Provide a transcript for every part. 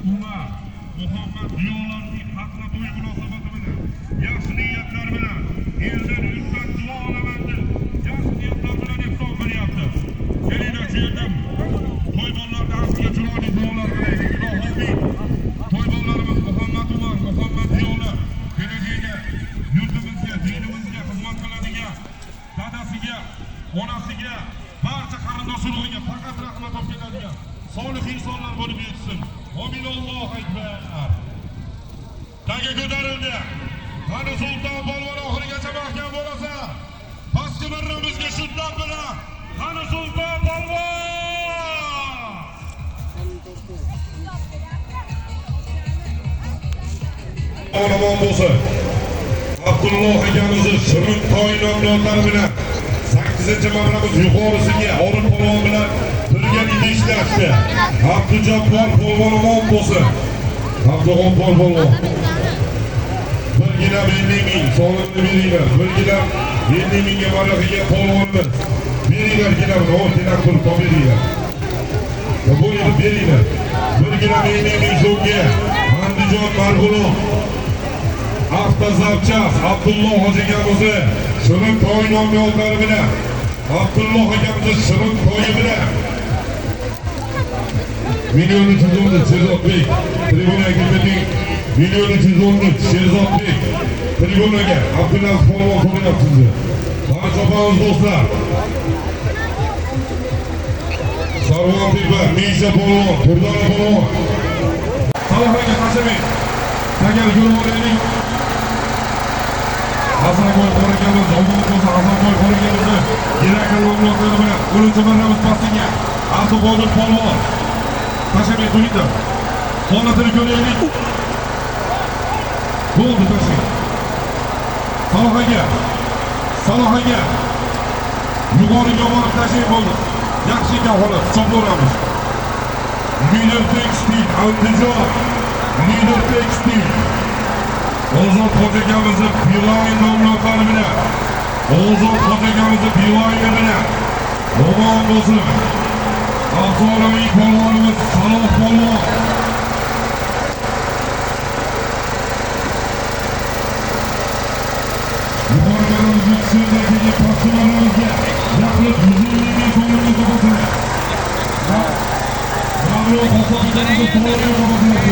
Umar Muhammad Ziyolarning haqla to'y munosabati bilan yaxshi niyatlar bilan eldan yurtdan duo olaman deb yaxshi niyatlar bilan iftor qilyapti. Kelinglar shu yerda to'ybollarni haqiga chiroyli duolar qilaylik. Ilohomiy. To'ybollarimiz Muhammad Umar, Muhammad Ziyolar kelajagiga, yurtimizga, dinimizga xizmat qiladigan dadasiga, onasiga, barcha qarindosh urug'iga faqat rahmat olib keladigan solih insonlar bo'lib yetsin. Amin. Allohu akbar. Taga ko'tarildi. Qani sulton polvon oxirigacha mahkam bo'lsa, pastki marramizga shiddat bilan qani sulton polvon. Omon bo'lsin. Abdulloh akamizni shirin to'y nomlari bilan 8-marramiz yuqorisiga Orif polvon bilan birga ishlashdi. Abdujabbor polvon omon bo'lsin. Abdug'on polvon. Birgina 50 ming so'mni beringlar. Birgina 50 mingga maraqiga polvonimiz. Beringlar kelar, o'rtadan turib beringlar. Bu yerda beringlar. Birgina 50 ming so'mga Andijon marhum avtozavchas Abdulloh akamizni shirin to'y nomlari bilan Abdulloh akamizni shirin to'yi bilan milyon 310 Sherzodbek tribunaga keting. Milyon 310 Sherzodbek tribunaga Abdulaziz polvon so'rayapti sizni. Barchamiz do'stlar. Sarvon Tepa, Misha polvon, Turdona polvon. Salohatga tashamaylik. Tagar yo'llaylik. Hasanboy qo'ragamiz, oldingi bo'lsa Hasanboy qo'ragamizni Yirakal nomlari bilan 10-marramiz pastiga Abduqodir polvon tashamay qo'ydi. Holatini ko'raylik. Bo'ldi tashay. Salohaga. Yuqoriga borib tashay bo'ldi. Yaxshi ekan holat, hisoblaymiz. Lider Tekstil Andijon. Lider Tekstil Ozod Xo'jagamizni Pivoy nomlari bilan Ozod Xo'jagamizni Pivoy bilan omon bo'lsin. Afsonaviy polvonimiz Saloh polvon. Yuqorilarimizga tushirdiagi paxtalarimizga yaqin 150 ming so'mni to'plasin. Ma'lum hisobotlarimizni to'g'ri to'plasin.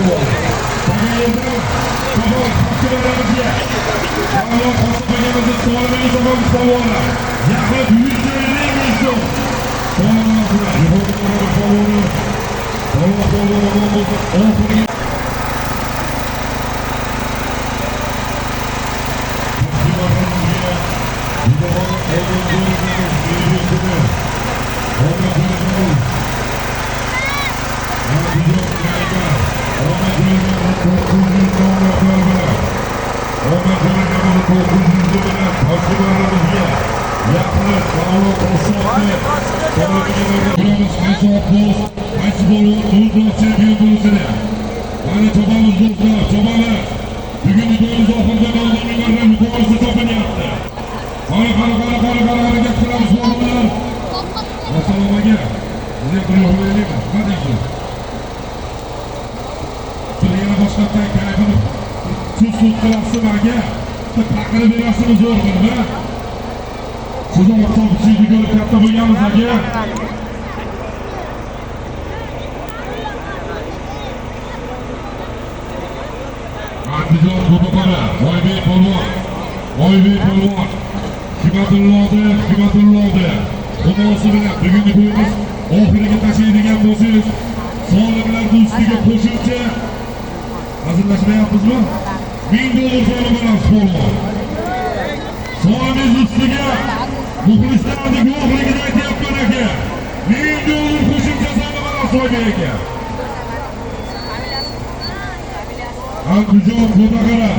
Andijon Qo'taqara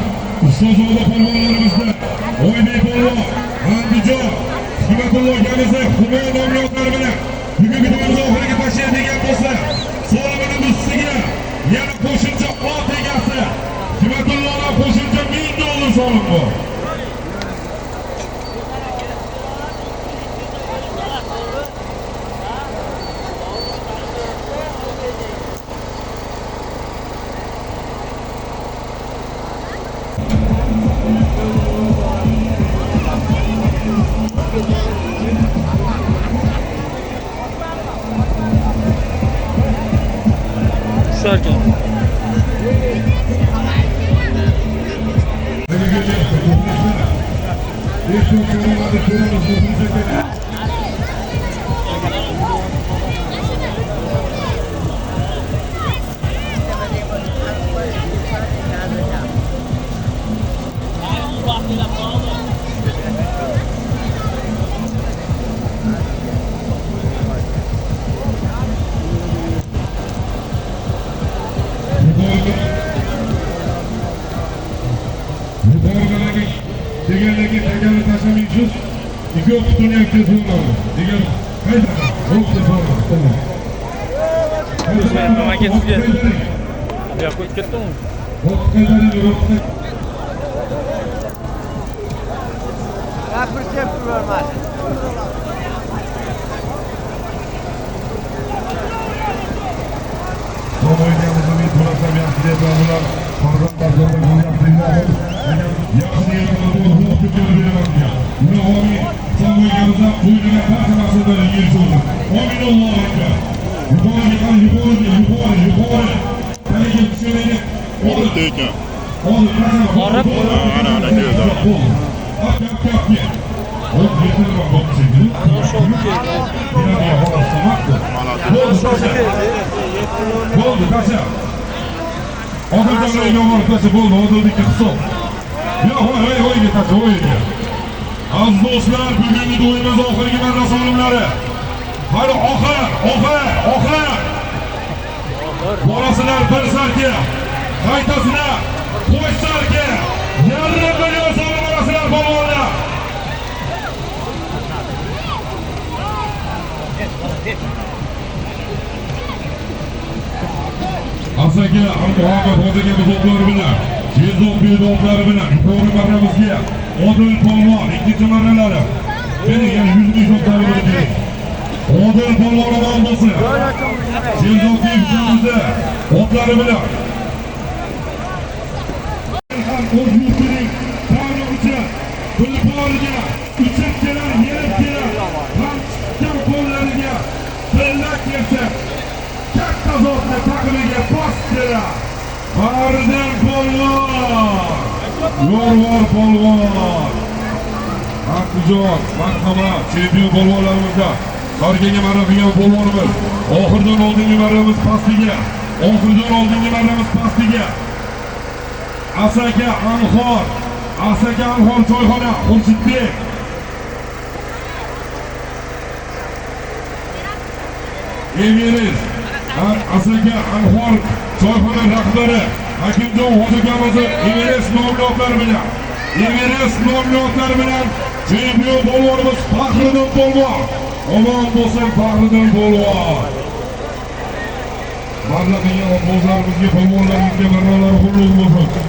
ustozoda polvonlarimizda Oybek polvon, Andijon Himatulloh akamizni Humo nomlari bilan bugungi to'yimiz oxiriga tashlaydigan bo'lsa, so'rovning ustiga yana qo'shimcha ot egasi Himatullohdan qo'shimcha $1000 so'rab bor. Sarkan. Degandagi takarni tashlamaysiz. Ikki qutini telefonni. Degan qayda? O'q telefonni. O'zbek maketiga. Bu yoqqa o'tib ketdimi? O'q qaydaning o'qda. Bir chep ko'rmas. To'g'riligimizni men to'lasam yaxshi deb ular farzandlarga bo'lyaptilar. Yaxshi yerlarni o'qib ko'raveramiz. Ilohim samoyimizda qo'yilgan barcha maqsadlarga erishamiz. Amin Allohu akbar. Yuqori. Qanday tushunaylik? Oldi ekan. Qorib. Ana keldi. Bo'ldi, qasa. Oxirgi yomon qasa bo'ldi, hozirgi hisob. Yo'q, o'yga qasa, o'yga. Aziz do'stlar, bugungi to'yimiz oxirgi marrasi olimlari. Hali oxir. Borasizlar bir sarki, qaytasizlar, qo'y sarki. Yarim million so'm borasizlar polvonlar. Asaka Muhammad hozirgi muzoklar bilan, Sherzod bedoblari bilan yuqori marramizga Odil polvon ikkinchi marralari. Yana 100 ming so'mlar berdi. Odil polvon omon bo'lsin. Sherzod bedoblari otlari bilan. Ham o'z yurtining ta'min uchun bulboriga uchakchalar yerib kelib, ham chiqqan qo'llariga tillak kelsa, katta zotni taqimiga bosdilar. Baridan polvon, Yorvar polvon, Andijon, marhamat, chempion polvonlarimizda Sarkaga marra qilgan polvonimiz, oxirdan oldingi marramiz pastiga, Asaka Anhor choyxona, Xurshidbek. Everest, Asaka Anhor choyxona rahbari Hakimjon Hojigamizov Everest nomli otlari bilan chempion polvonimiz Faxriddin polvon. Omon bo'lsin Faxriddin polvon. Marra qilgan o'zlarimizga, polvonlarimizga marralar qutlug' bo'lsin.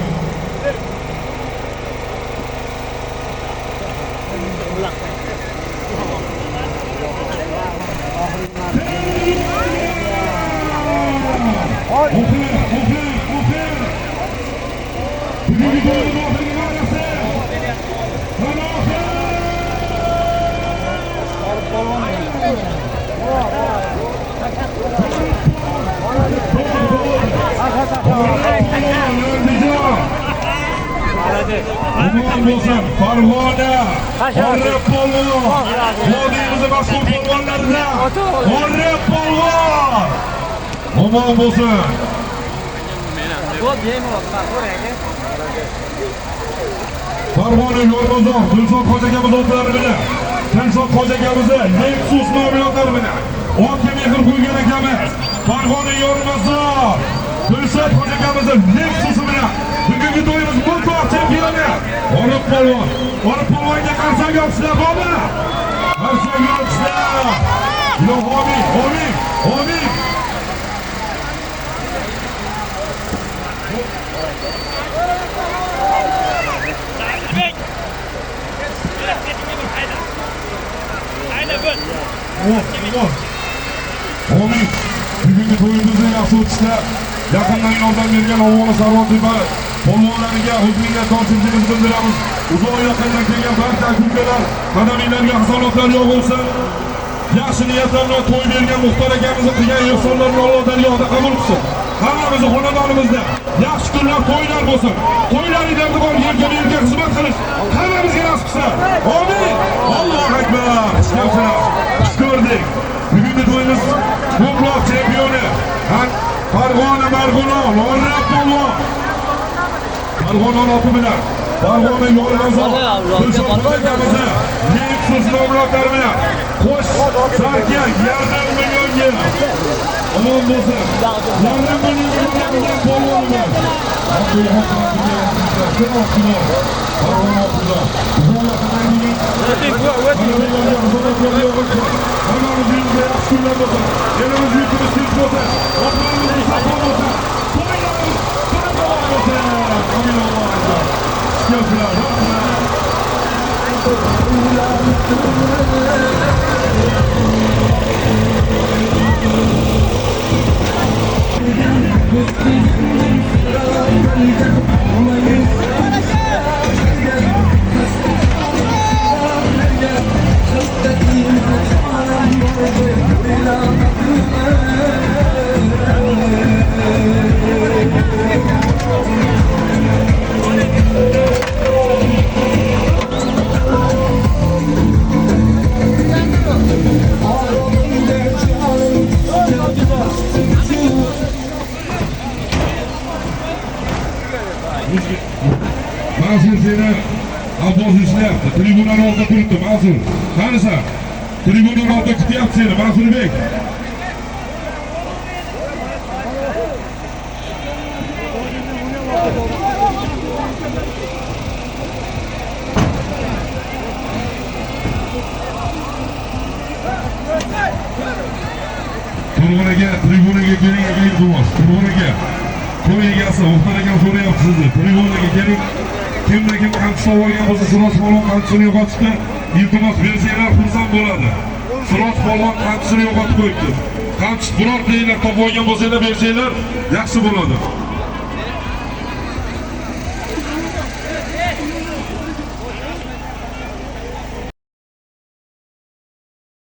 Omon bo'lsin Farg'ona, Qorib polvon, vodiyimizni mashhur polvonlaridan Qorib polvon. Omon bo'lsin. Farg'ona Yormazov, Dilshod Xo'jakamiz otlari bilan, Dilshod Xo'jakamizni Lexus nomli otlari bilan otga mehr qo'ygan akamiz Farg'ona Yormazov, Dilshod Xo'jakamizni Lexus bilan bugungi to'yimiz mutlaq chempioni Qorib polvonga qarsam yopsizlar, bormi? Qarsam yopsizlar. Amin. Amin. Bugungi to'yimizni yaxshi o'tishlar. Yaqindan yordam bergan Ovoni Sarvontepa polvonlariga huzurga topshirishimizni bildiramiz. Uzoq yaqindan kelgan barcha aka-ukalar, qadaminglarga hasanotlar yog'ilsin. Yaxshi niyatlar bilan to'y bergan Muxtor akamizni qilgan ehsonlarni Alloh daryoda qabul qilsin. Hammamizni xonadonimizda yaxshi kunlar, to'ylar bo'lsin. To'ylaringizda bor yerga xizmat qilish hammamizga nasib qilsin. Amin. Allohu akbar. Xushkamsizlar. Xush ko'rdik. Bugungi to'yimiz ko'proq chempioni Farg'ona Marg'ilon, Lo'rab polvon. Farg'ona oti bilan Farg'ona Yo'lbozor Dilshod Lexus nomlari bilan qo'sh sarka yardım milyonga omon bo'lsin. Yardım milyonga polvonlar. Mansur seni Abbos ishlayapti. Tribunaning oldida turibdi. Mansur, qanisan? Tribunaning oldida kutyapti seni, Mansurbek. Tribunaga keling, iltimos. Tribunaga. To'y egasi, Muxtor akam so'rayapti sizni. Tribunaga keling. Kimda kim qancha olgan bo'lsa, Siroj polvon qanchasini yo'qotishdi, iltimos bersanglar xursand bo'ladi. Siroj polvon qanchasini yo'qotib qo'yibdi. Qancha birorta yillar topib olgan bo'lsanglar bersanglar yaxshi bo'ladi.